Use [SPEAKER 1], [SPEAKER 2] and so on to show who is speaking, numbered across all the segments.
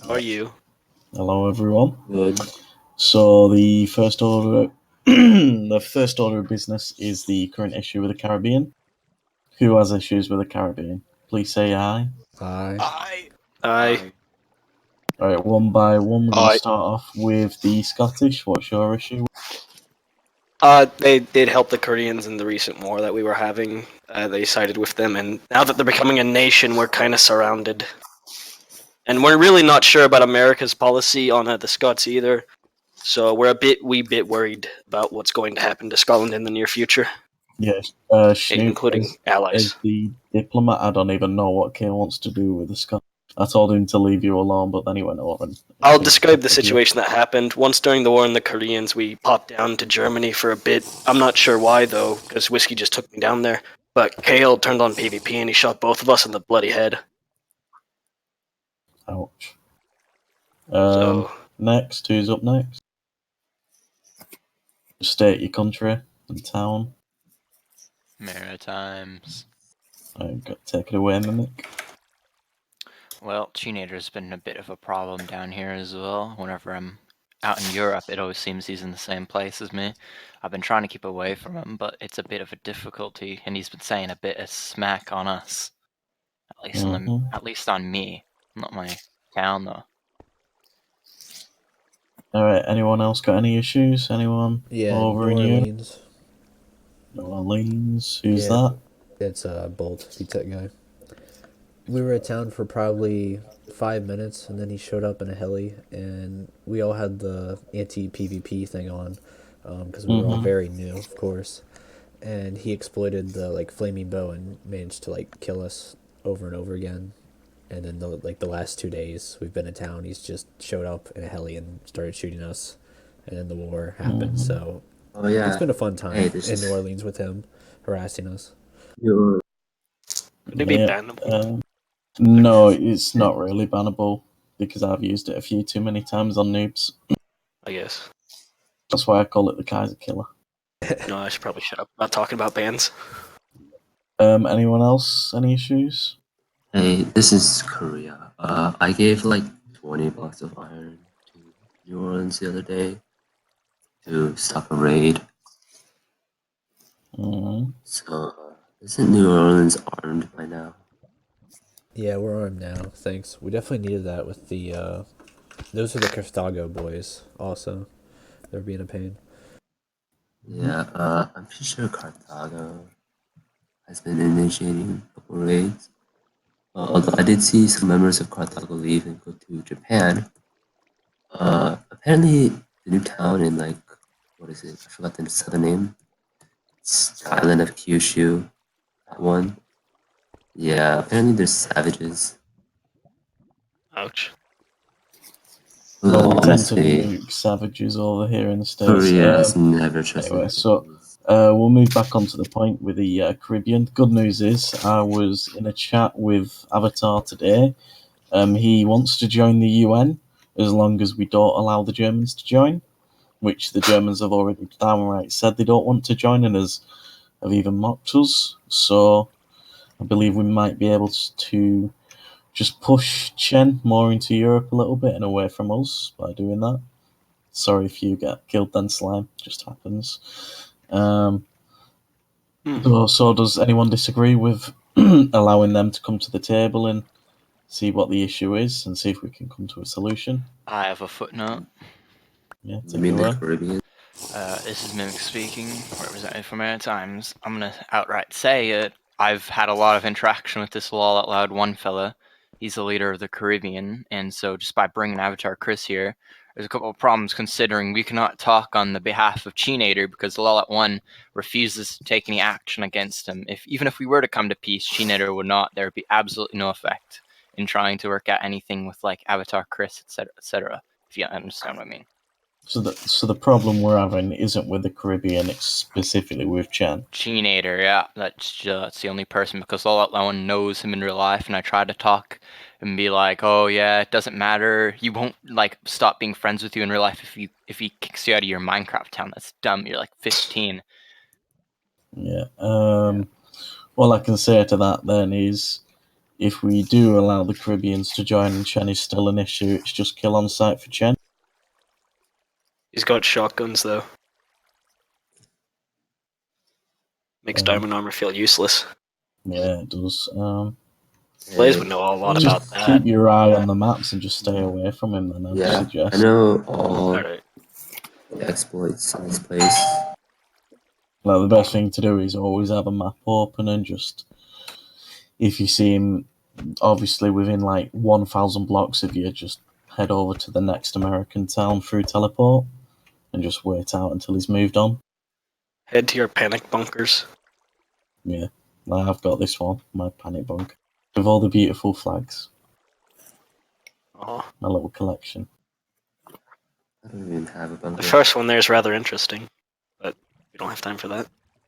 [SPEAKER 1] How are you?
[SPEAKER 2] Hello, everyone.
[SPEAKER 3] Good.
[SPEAKER 2] So the first order, the first order of business is the current issue with the Caribbean. Who has issues with the Caribbean? Please say aye.
[SPEAKER 1] Aye. Aye.
[SPEAKER 2] All right, one by one, we're going
[SPEAKER 1] Aye.
[SPEAKER 2] to start off with the Scottish. What's your issue?
[SPEAKER 1] They did help the Koreans in the recent war that we were having. They sided with them, and now that they're becoming a nation, we're kind of surrounded. And we're really not sure about America's policy on the Scots either. So we're a wee bit worried about what's going to happen to Scotland in the near future.
[SPEAKER 2] Yes,
[SPEAKER 1] including allies.
[SPEAKER 2] As the diplomat, I don't even know what Kane wants to do with the Scots. I told him to leave you alone, but then he went over.
[SPEAKER 1] I'll describe the situation that happened. Once during the war in the Koreans, we popped down to Germany for a bit. I'm not sure why, though, because Whiskey just took me down there. But Kale turned on PvP and he shot both of us in the bloody head.
[SPEAKER 2] Ouch. Next, who's up next? State your country and town.
[SPEAKER 4] Maritimes.
[SPEAKER 2] Take it away, Mimic.
[SPEAKER 4] Well, Teenager's been a bit of a problem down here as well. Whenever I'm out in Europe, it always seems he's in the same place as me. I've been trying to keep away from him, but it's a bit of a difficulty, and he's been saying a bit of smack on us. At least on me, not my town, though.
[SPEAKER 2] Alright, anyone else got any issues? Anyone over
[SPEAKER 5] New
[SPEAKER 2] in
[SPEAKER 5] Orleans.
[SPEAKER 2] New Orleans? Who's that?
[SPEAKER 5] It's Bolt, VTECHGUY. We were at town for probably 5 minutes, and then he showed up in a heli, and we all had the anti-PvP thing on, because we were all very new, of course. And he exploited the flaming bow and managed to kill us over and over again. And then the last 2 days we've been in town, he's just showed up in a heli and started shooting us, and then the war happened. So it's been a fun time in New Orleans with him harassing us.
[SPEAKER 1] Would it be bannable?
[SPEAKER 2] No, it's not really bannable because I've used it a few too many times on noobs.
[SPEAKER 1] I guess.
[SPEAKER 2] That's why I call it the Kaiser Killer.
[SPEAKER 1] No, I should probably shut up. I'm not talking about bans.
[SPEAKER 2] Anyone else? Any issues?
[SPEAKER 3] Hey, this is Korea. I gave $20 of iron to New Orleans the other day to stop a raid. So, isn't New Orleans armed by now?
[SPEAKER 5] Yeah, we're armed now. Thanks. We definitely needed that with the. Those are the Carthago boys. Also, they're being a pain.
[SPEAKER 3] Yeah, I'm pretty sure Carthago has been initiating a couple raids. Although I did see some members of Carthago leave and go to Japan. Apparently the new town in what is it? I forgot the name. It's the island of Kyushu. That one. Yeah, apparently there's savages.
[SPEAKER 1] Ouch.
[SPEAKER 2] Well, we tend to nuke savages over here in the States.
[SPEAKER 3] Korea has never trusted.
[SPEAKER 2] Anyway, so we'll move back onto the point with the Caribbean. Good news is I was in a chat with Avatar today. He wants to join the UN as long as we don't allow the Germans to join, which the Germans have already downright said they don't want to join and have even mocked us. So I believe we might be able to just push Chen more into Europe a little bit and away from us by doing that. Sorry if you get killed then, Slime. Just happens. So does anyone disagree with allowing them to come to the table and see what the issue is and see if we can come to a solution?
[SPEAKER 4] I have a footnote.
[SPEAKER 2] Yeah,
[SPEAKER 3] You mean the Caribbean?
[SPEAKER 4] This is Mimic speaking, representative from Maritimes. I'm going to outright say it. I've had a lot of interaction with this Lol Out Loud one fella. He's the leader of the Caribbean, and so just by bringing Avatar Chris here, there's a couple of problems considering we cannot talk on the behalf of Cheenator because the Lol Out 1 refuses to take any action against him. Even if we were to come to peace, Cheenator would not. There would be absolutely no effect in trying to work out anything with Avatar Chris, etc. If you understand what I mean.
[SPEAKER 2] So the problem we're having isn't with the Caribbean, it's specifically with Chen.
[SPEAKER 4] Cheenator, yeah, that's the only person because all that one knows him in real life, and I try to talk and be like, oh yeah, it doesn't matter. You won't stop being friends with you in real life if he kicks you out of your Minecraft town. That's dumb. You're 15.
[SPEAKER 2] Yeah. All I can say to that then is if we do allow the Caribbeans to join and Chen is still an issue, it's just kill on sight for Chen.
[SPEAKER 1] He's got shotguns though. Makes diamond armor feel useless.
[SPEAKER 2] Yeah, it does.
[SPEAKER 1] Blaze would know a lot about
[SPEAKER 2] Just
[SPEAKER 1] that.
[SPEAKER 2] keep your eye on the maps and just stay away from him then, I'd
[SPEAKER 3] Yeah,
[SPEAKER 2] suggest.
[SPEAKER 3] I know all
[SPEAKER 1] Alright.
[SPEAKER 3] the exploits in this place.
[SPEAKER 2] Like, the best thing to do is always have a map open and just, if you see him, obviously within like 1,000 blocks of you, just head over to the next American town through teleport and just wait out until he's moved on.
[SPEAKER 1] Head to your panic bunkers.
[SPEAKER 2] Yeah, I've got this one, my panic bunk, with all the beautiful flags.
[SPEAKER 1] Oh.
[SPEAKER 2] My little collection.
[SPEAKER 3] I don't even have a bunker.
[SPEAKER 1] The first one there is rather interesting, but we don't have time for that.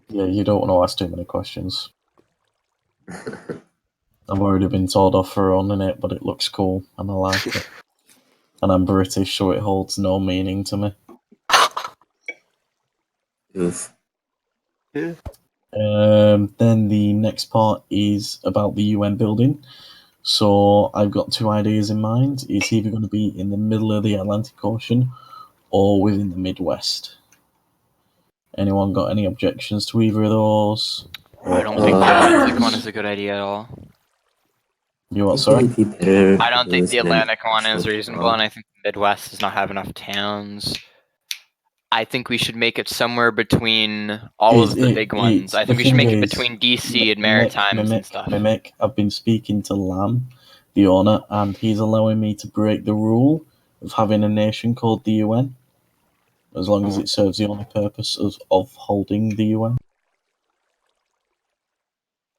[SPEAKER 2] Yeah, you don't want to ask too many questions. I've already been told off for owning it, but it looks cool and I like it. And I'm British, so it holds no meaning to me.
[SPEAKER 3] Oof.
[SPEAKER 2] Then the next part is about the UN building. So I've got two ideas in mind. It's either going to be in the middle of the Atlantic Ocean or within the Midwest. Anyone got any objections to either of those?
[SPEAKER 4] I don't think the Atlantic one is a good idea at all.
[SPEAKER 2] You what, sorry?
[SPEAKER 4] I don't think the Atlantic one is reasonable, and I think the Midwest does not have enough towns. I think we should make it somewhere between all of the big ones. I think we should make it between DC and Maritimes and stuff.
[SPEAKER 2] Mimic, I've been speaking to Lam, the owner, and he's allowing me to break the rule of having a nation called the UN, as long as it serves the only purpose of holding the UN.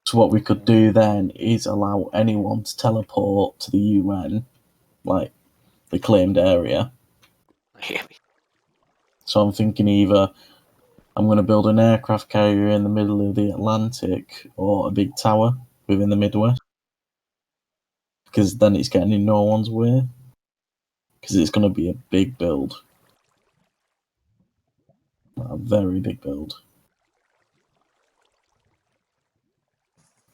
[SPEAKER 2] So what we could do then is allow anyone to teleport to the UN, like the claimed area. So I'm thinking either I'm going to build an aircraft carrier in the middle of the Atlantic or a big tower within the Midwest. Because then it's getting in no one's way. Because it's going to be a big build. A very big build.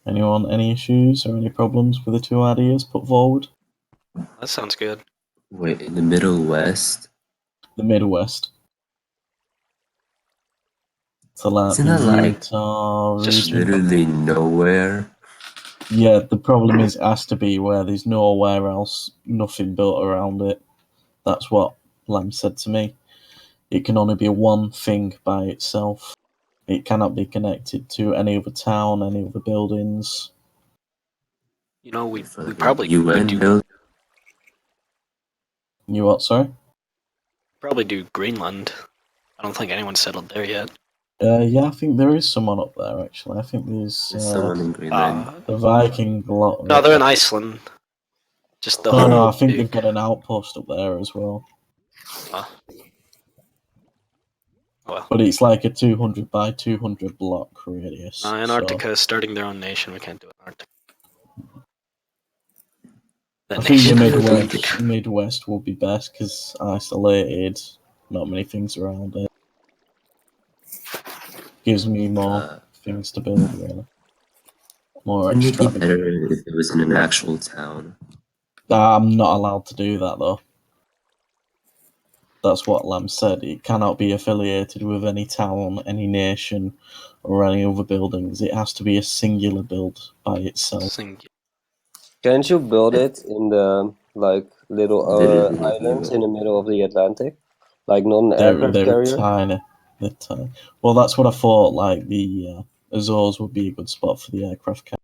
[SPEAKER 2] Anyone, any issues or any problems with the two ideas put forward?
[SPEAKER 1] That sounds good.
[SPEAKER 3] Wait, in the Middle West?
[SPEAKER 2] The Midwest. So like
[SPEAKER 3] Isn't that like
[SPEAKER 2] Utah
[SPEAKER 1] just
[SPEAKER 2] region.
[SPEAKER 3] literally nowhere?
[SPEAKER 2] Yeah, the problem is it has to be where there's nowhere else, nothing built around it. That's what Lam said to me. It can only be one thing by itself. It cannot be connected to any other town, any other buildings.
[SPEAKER 1] You know, we
[SPEAKER 3] For the
[SPEAKER 1] probably
[SPEAKER 3] UN
[SPEAKER 1] could do,
[SPEAKER 3] build?
[SPEAKER 2] You what, sorry?
[SPEAKER 1] probably do Greenland. I don't think anyone's settled there yet.
[SPEAKER 2] Yeah, I think there is someone up there, actually. I think there's
[SPEAKER 3] There's someone in Greenland.
[SPEAKER 2] the Viking lot.
[SPEAKER 1] No, they're in Iceland. Just the whole.
[SPEAKER 2] No, I think
[SPEAKER 1] big-
[SPEAKER 2] they've got an outpost up there as well.
[SPEAKER 1] Well,
[SPEAKER 2] But it's like a 200 by 200 block radius.
[SPEAKER 1] Antarctica is starting their own nation. We can't do Antarctica.
[SPEAKER 2] I think the Midwest will be best because isolated, not many things around it. Gives me more things to build, really. More
[SPEAKER 3] Wouldn't it be
[SPEAKER 2] extra.
[SPEAKER 3] better if it was in an actual town?
[SPEAKER 2] I'm not allowed to do that, though. That's what Lam said. It cannot be affiliated with any town, any nation, or any other buildings. It has to be a singular build by itself.
[SPEAKER 6] Can't you build it in the little
[SPEAKER 3] Literally,
[SPEAKER 6] islands
[SPEAKER 3] you-
[SPEAKER 6] in the middle of the Atlantic? Like not an
[SPEAKER 2] They're
[SPEAKER 6] aircraft carrier?
[SPEAKER 2] tiny. They're tiny. Well, that's what I thought. Like the Azores would be a good spot for the aircraft carrier.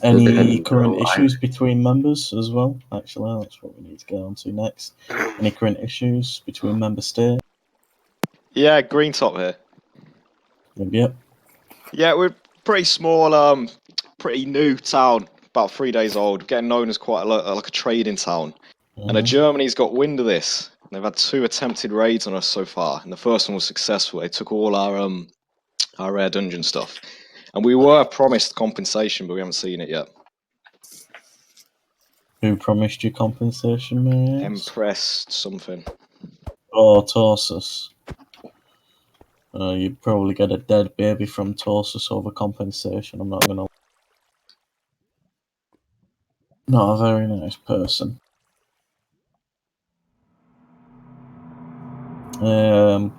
[SPEAKER 2] Any current issues between members as well? Actually, that's what we need to get on to next. Any current issues between member states?
[SPEAKER 7] Yeah, Green Top here.
[SPEAKER 2] Yep.
[SPEAKER 7] Yeah, we're pretty small, pretty new town, about 3 days old, getting known as quite like a trading town. And Germany's got wind of this. They've had 2 attempted raids on us so far, and the first one was successful. They took all our rare dungeon stuff, and we were promised compensation, but we haven't seen it yet.
[SPEAKER 2] Who promised you compensation, mate?
[SPEAKER 7] Empress something.
[SPEAKER 2] Oh, Tarsus. You'd probably get a dead baby from Tarsus over compensation. I'm not gonna. Not a very nice person. The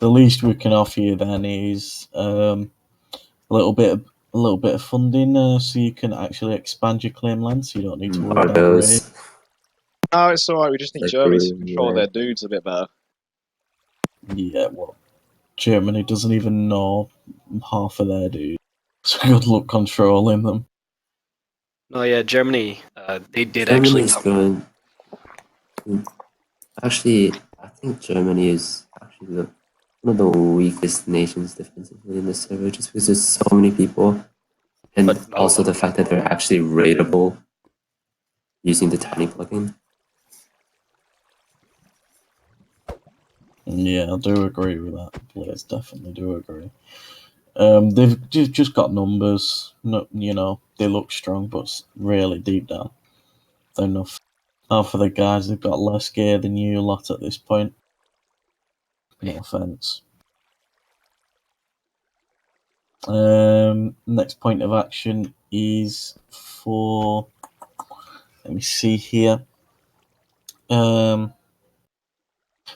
[SPEAKER 2] least we can offer you then is a little bit of funding, so you can actually expand your claim land, so you don't need to worry about the rate.
[SPEAKER 3] Barbados.
[SPEAKER 7] No, it's alright. We just need
[SPEAKER 3] Like
[SPEAKER 7] Germany to
[SPEAKER 3] Greenland.
[SPEAKER 7] control their dudes a bit better.
[SPEAKER 2] Yeah, well, Germany doesn't even know half of their dudes, so good luck controlling them.
[SPEAKER 1] No, yeah, Germany. They did
[SPEAKER 3] Germany
[SPEAKER 1] actually
[SPEAKER 3] is
[SPEAKER 1] come.
[SPEAKER 3] going. Actually, I think Germany is actually one of the weakest nations defensively in the server, just because there's so many people, and
[SPEAKER 1] But no.
[SPEAKER 3] also the fact that they're actually raidable using the tiny plugin.
[SPEAKER 2] Yeah, I do agree with that. Players definitely do agree. They've just got numbers. No, they look strong, but really deep down, they're nothing. Half of the guys have got less gear than you lot at this point. No offense. Next point of action is for. Let me see here.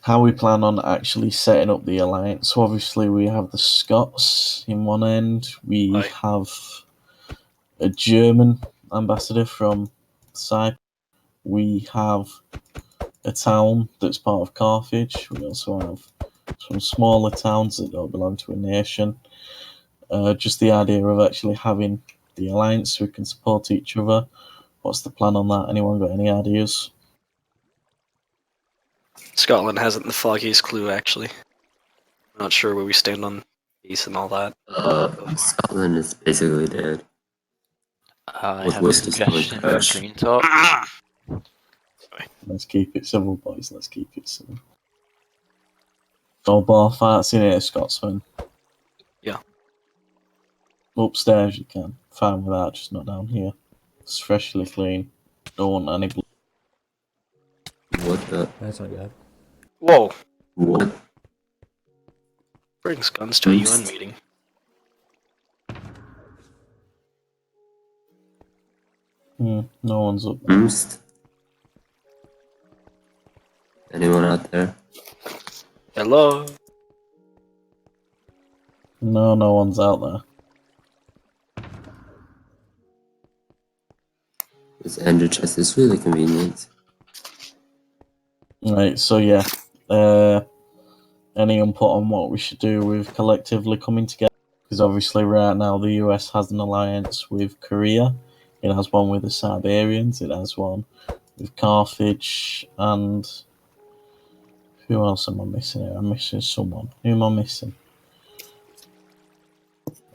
[SPEAKER 2] How we plan on actually setting up the alliance. So obviously we have the Scots in one end. We
[SPEAKER 1] Aye.
[SPEAKER 2] have a German ambassador from Cyprus. We have a town that's part of Carthage. We also have some smaller towns that don't belong to a nation. Just the idea of actually having the alliance so we can support each other. What's the plan on that? Anyone got any ideas?
[SPEAKER 1] Scotland hasn't the foggiest clue, actually. Not sure where we stand on peace and all that.
[SPEAKER 3] Scotland is basically dead.
[SPEAKER 4] I
[SPEAKER 3] With
[SPEAKER 4] have a
[SPEAKER 3] whiskey's going
[SPEAKER 4] suggestion
[SPEAKER 3] to
[SPEAKER 4] for
[SPEAKER 3] Ash.
[SPEAKER 4] Green Talk.
[SPEAKER 2] Let's keep it civil, boys. Let's keep it civil. No bar fights in here, Scotsman.
[SPEAKER 1] Yeah.
[SPEAKER 2] Upstairs you can. Fine with that, just not down here. It's freshly clean. Don't want any blood.
[SPEAKER 3] What the?
[SPEAKER 5] That's not good.
[SPEAKER 1] Whoa!
[SPEAKER 3] What?
[SPEAKER 1] Brings guns to a UN meeting.
[SPEAKER 2] No one's up there.
[SPEAKER 3] Boost? Anyone out there?
[SPEAKER 1] Hello?
[SPEAKER 2] No one's out there.
[SPEAKER 3] This ender chest is really convenient.
[SPEAKER 2] Right, so yeah. Any input on what we should do with collectively coming together? Because obviously right now the US has an alliance with Korea. It has one with the Siberians. It has one with Carthage. And who else am I missing here? I'm missing someone. Who am I missing?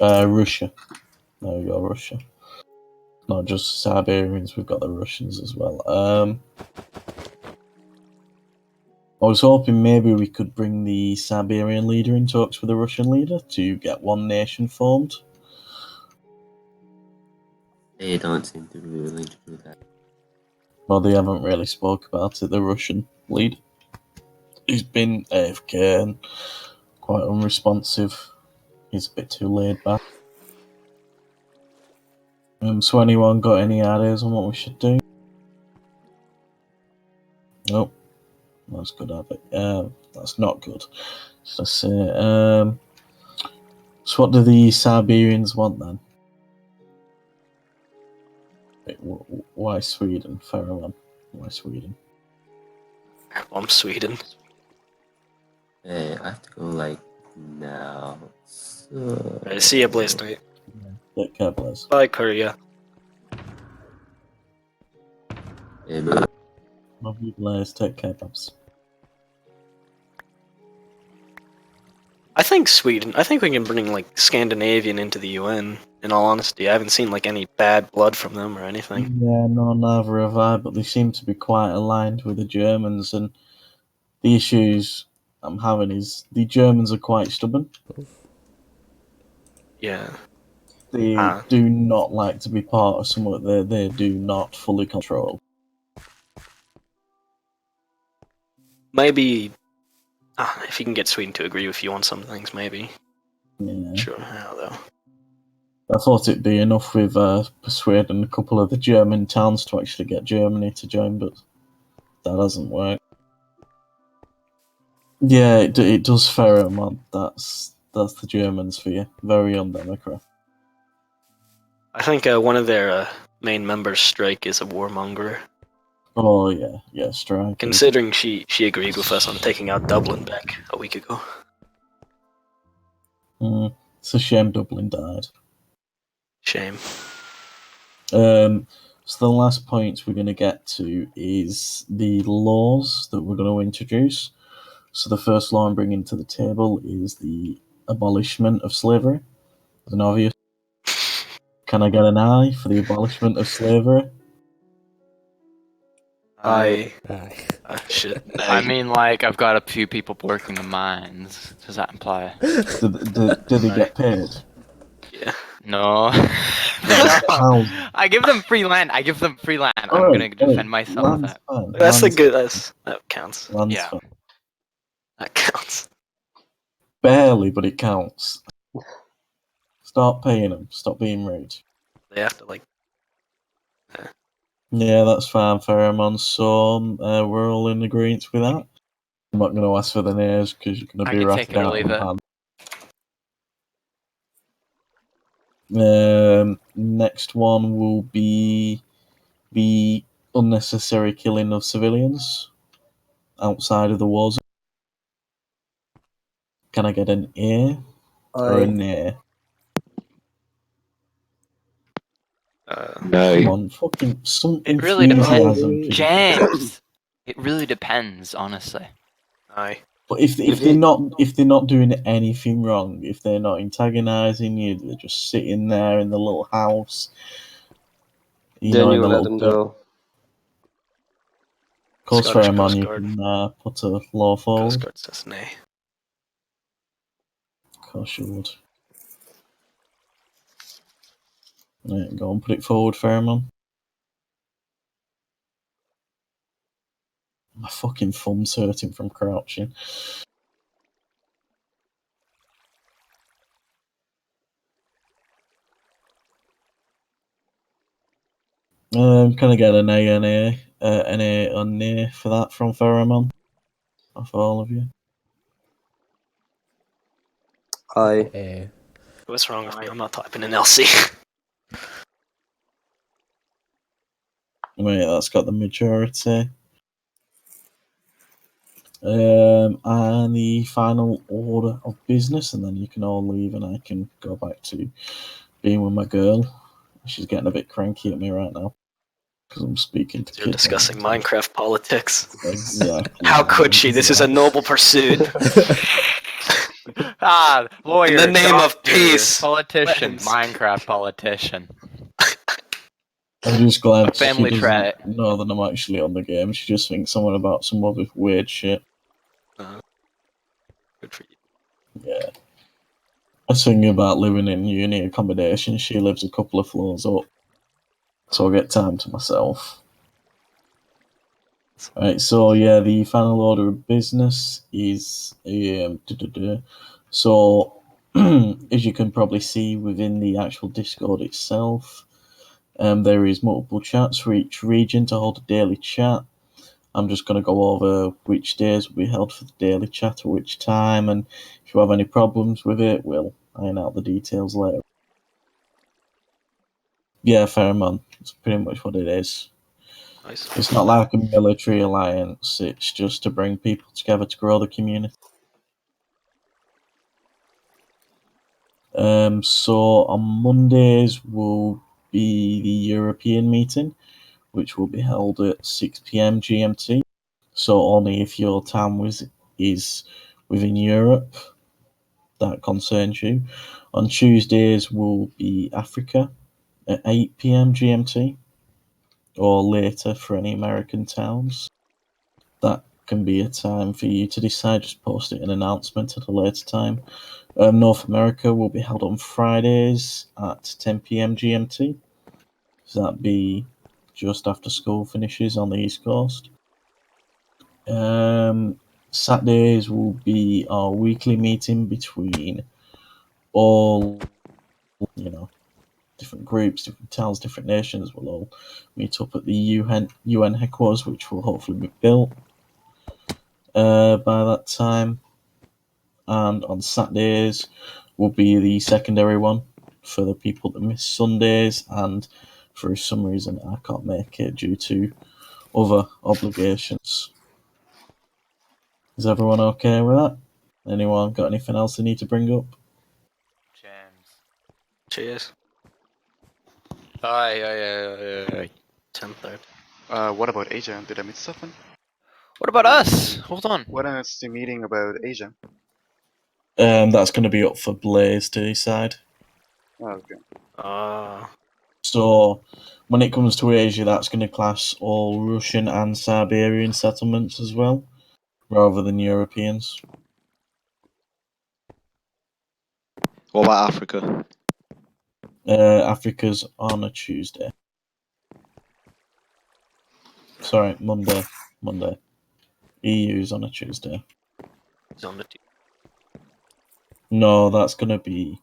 [SPEAKER 2] Russia. There we go, Russia. Not just Siberians, we've got the Russians as well. I was hoping maybe we could bring the Siberian leader in talks with the Russian leader to get one nation formed.
[SPEAKER 3] They don't seem to be willing to do that.
[SPEAKER 2] Well, they haven't really spoke about it, the Russian leader. He's been AFK and quite unresponsive. He's a bit too laid back. So anyone got any ideas on what we should do? Nope. That's good, Abbott. That's not good. Should I say? So what do the Siberians want then? Wait, why Sweden? Farrell? Why Sweden?
[SPEAKER 1] I'm Sweden.
[SPEAKER 3] Hey, I have to go like now. So...
[SPEAKER 1] Right, see ya, Blaze Knight.
[SPEAKER 2] Take care, Blaze.
[SPEAKER 1] Bye, Korea.
[SPEAKER 3] Hey, man.
[SPEAKER 2] Love you, Blaze. Take care, Babs.
[SPEAKER 1] I think Sweden. I think we can bring like Scandinavian into the UN. In all honesty, I haven't seen like any bad blood from them or anything.
[SPEAKER 2] Yeah, no, neither have I. But they seem to be quite aligned with the Germans, and the issues I'm having is the Germans are quite stubborn.
[SPEAKER 1] Yeah.
[SPEAKER 2] They do not like to be part of something that they do not fully control.
[SPEAKER 1] Maybe If you can get Sweden to agree with you on some things, maybe.
[SPEAKER 2] Yeah.
[SPEAKER 1] Sure how though.
[SPEAKER 2] I thought it'd be enough with persuading a couple of the German towns to actually get Germany to join, but that hasn't worked. Yeah, it does pheromone. That's the Germans for you. Very undemocratic.
[SPEAKER 1] I think one of their main members, Strike, is a warmonger.
[SPEAKER 2] Oh yeah, strike.
[SPEAKER 1] Considering she agreed with us on taking out Dublin back a week ago.
[SPEAKER 2] It's a shame Dublin died.
[SPEAKER 1] Shame.
[SPEAKER 2] So the last point we're going to get to is the laws that we're going to introduce. So the first law I'm bringing to the table is the abolishment of slavery. As an obvious. Can I get an aye for the abolishment of slavery?
[SPEAKER 1] I
[SPEAKER 5] Shit.
[SPEAKER 4] I mean, like, I've got a few people working the mines. Does that imply?
[SPEAKER 2] Do they get paid?
[SPEAKER 1] Yeah.
[SPEAKER 4] No.
[SPEAKER 2] How?
[SPEAKER 4] I give them free land. I'm gonna defend myself with that.
[SPEAKER 2] Fine.
[SPEAKER 1] That's a
[SPEAKER 2] Land's
[SPEAKER 1] good. That counts.
[SPEAKER 2] Land's
[SPEAKER 4] Yeah.
[SPEAKER 2] fine.
[SPEAKER 1] That counts.
[SPEAKER 2] Barely, but it counts. Start paying them. Stop being rude.
[SPEAKER 1] They have to like.
[SPEAKER 2] Yeah, that's fine, Pheromone. So we're all in agreement with that. I'm not going to ask for the names because you're going
[SPEAKER 4] I
[SPEAKER 2] to be
[SPEAKER 4] can take
[SPEAKER 2] ratted
[SPEAKER 4] it or
[SPEAKER 2] out
[SPEAKER 4] leave
[SPEAKER 2] on
[SPEAKER 4] it.
[SPEAKER 2] hand. Next one will be the unnecessary killing of civilians outside of the war zone. Can I get an A or a nay?
[SPEAKER 3] No.
[SPEAKER 2] Come on, fucking some
[SPEAKER 4] It really
[SPEAKER 2] enthusiasm,
[SPEAKER 4] depends.
[SPEAKER 2] people.
[SPEAKER 4] James! It really depends, honestly.
[SPEAKER 1] Aye.
[SPEAKER 2] But if they're not doing anything wrong, if they're not antagonizing you, they're just sitting there in the little house.
[SPEAKER 6] Then
[SPEAKER 2] in
[SPEAKER 6] you
[SPEAKER 2] the
[SPEAKER 6] let
[SPEAKER 2] little
[SPEAKER 6] them go.
[SPEAKER 2] Of course,
[SPEAKER 1] Scottish
[SPEAKER 2] Fairman,
[SPEAKER 1] Coast
[SPEAKER 2] you
[SPEAKER 1] Guard.
[SPEAKER 2] can put a law
[SPEAKER 1] Coast
[SPEAKER 2] forward.
[SPEAKER 1] Guard says nay.
[SPEAKER 2] Of course you would. Right, go and put it forward, Fairman. My fucking thumb's hurting from crouching. Can I get an A and an A for that from Fairman? For all of you.
[SPEAKER 6] Aye.
[SPEAKER 5] Hey.
[SPEAKER 1] What's wrong with me? I'm not typing in LC.
[SPEAKER 2] Wait, that's got the majority. And the final order of business, and then you can all leave, and I can go back to being with my girl. She's getting a bit cranky at me right now because I'm speaking to
[SPEAKER 1] You're
[SPEAKER 2] kids.
[SPEAKER 1] discussing Minecraft politics.
[SPEAKER 2] Exactly.
[SPEAKER 1] How could she? This is a noble pursuit.
[SPEAKER 4] Lawyer.
[SPEAKER 1] In the name of
[SPEAKER 4] doctor,
[SPEAKER 1] peace.
[SPEAKER 4] Politician.
[SPEAKER 1] Weapons.
[SPEAKER 4] Minecraft politician.
[SPEAKER 2] I'm just glad
[SPEAKER 4] Family
[SPEAKER 2] she
[SPEAKER 4] trait.
[SPEAKER 2] doesn't know that I'm actually on the game. She just thinks someone about some other weird shit.
[SPEAKER 1] Good for you.
[SPEAKER 2] Yeah. I was thinking about living in uni accommodation. She lives a couple of floors up. So I get time to myself. Right, so yeah, the final order of business is so as you can probably see within the actual Discord itself, there is multiple chats for each region to hold a daily chat. I'm just going to go over which days will be held for the daily chat at which time, and if you have any problems with it, we'll iron out the details later. Yeah, fair man. That's pretty much what it is.
[SPEAKER 1] Nice.
[SPEAKER 2] It's not like a military alliance, it's just to bring people together to grow the community. So on Mondays will be the European meeting, which will be held at 6 PM GMT. So only if your town is within Europe, that concerns you. On Tuesdays will be Africa at 8 PM GMT, or later for any American towns. That can be a time for you to decide. Just post it in an announcement at a later time. North America will be held on Fridays at 10 PM GMT. So that'd be just after school finishes on the East Coast. Saturdays will be our weekly meeting between all, different groups, different towns, different nations. Will all meet up at the UN headquarters, which will hopefully be built by that time. And on Saturdays will be the secondary one for the people that miss Sundays, and for some reason I can't make it due to other obligations. Is everyone okay with that? Anyone got anything else they need to bring up?
[SPEAKER 4] James.
[SPEAKER 1] Cheers.
[SPEAKER 4] Aye.
[SPEAKER 1] 10:30.
[SPEAKER 8] What about Asia? Did I miss something?
[SPEAKER 4] What about us? Hold on.
[SPEAKER 8] When is the meeting about Asia?
[SPEAKER 2] That's going to be up for Blaze to decide.
[SPEAKER 8] Oh, okay.
[SPEAKER 2] So, when it comes to Asia, that's going to class all Russian and Siberian settlements as well, rather than Europeans.
[SPEAKER 7] What about Africa?
[SPEAKER 2] Africa's on a Tuesday. Sorry, Monday. EU's on a Tuesday.
[SPEAKER 1] It's on the
[SPEAKER 2] No, that's gonna be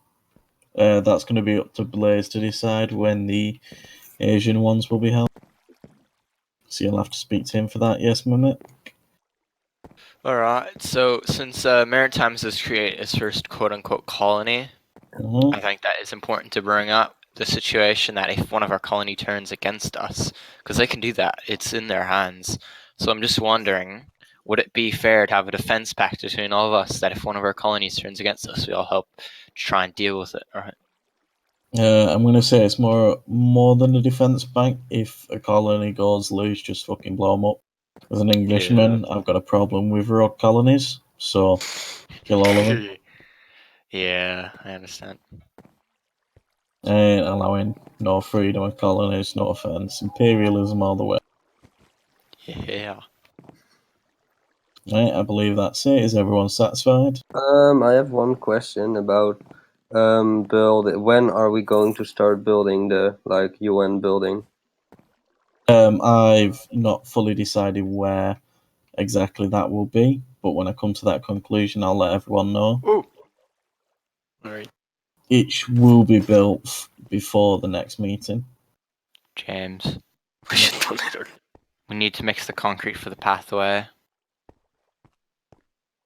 [SPEAKER 2] up to Blaze to decide when the Asian ones will be held. So you'll have to speak to him for that. Yes, Mehmet?
[SPEAKER 4] Alright, so since Maritimes has created its first quote-unquote colony, I think that it's important to bring up the situation that if one of our colony turns against us, because they can do that, it's in their hands. So I'm just wondering, would it be fair to have a defense pact between all of us that if one of our colonies turns against us, we all help try and deal with it, right?
[SPEAKER 2] I'm going to say it's more than a defense bank. If a colony goes loose, just fucking blow them up. As an Englishman, I've got a problem with rogue colonies, so kill all of them.
[SPEAKER 4] Yeah, I understand.
[SPEAKER 2] I ain't allowing no freedom of colonies, no offence. Imperialism all the way.
[SPEAKER 4] Yeah.
[SPEAKER 2] Right, I believe that's it. Is everyone satisfied?
[SPEAKER 6] I have one question about when are we going to start building the UN building?
[SPEAKER 2] I've not fully decided where exactly that will be, but when I come to that conclusion, I'll let everyone know.
[SPEAKER 1] Ooh. Alright.
[SPEAKER 2] It will be built before the next meeting.
[SPEAKER 4] James,
[SPEAKER 1] We should do it.
[SPEAKER 4] we need to mix the concrete for the pathway.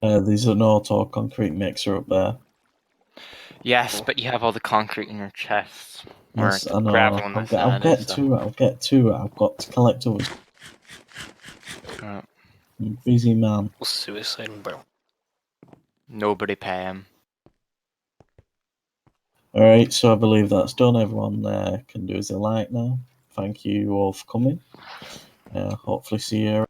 [SPEAKER 2] There's an auto concrete mixer up there.
[SPEAKER 4] Yes, but you have all the concrete in your chest.
[SPEAKER 2] Yes,
[SPEAKER 4] Or
[SPEAKER 2] I know.
[SPEAKER 4] gravel in my
[SPEAKER 2] I'll get to it. I've got to collect others.
[SPEAKER 4] Oh,
[SPEAKER 2] I'm a busy man.
[SPEAKER 1] Suicide bro.
[SPEAKER 4] nobody pay him.
[SPEAKER 2] Alright, so I believe that's done. Everyone can do as they like now. Thank you all for coming. Hopefully see you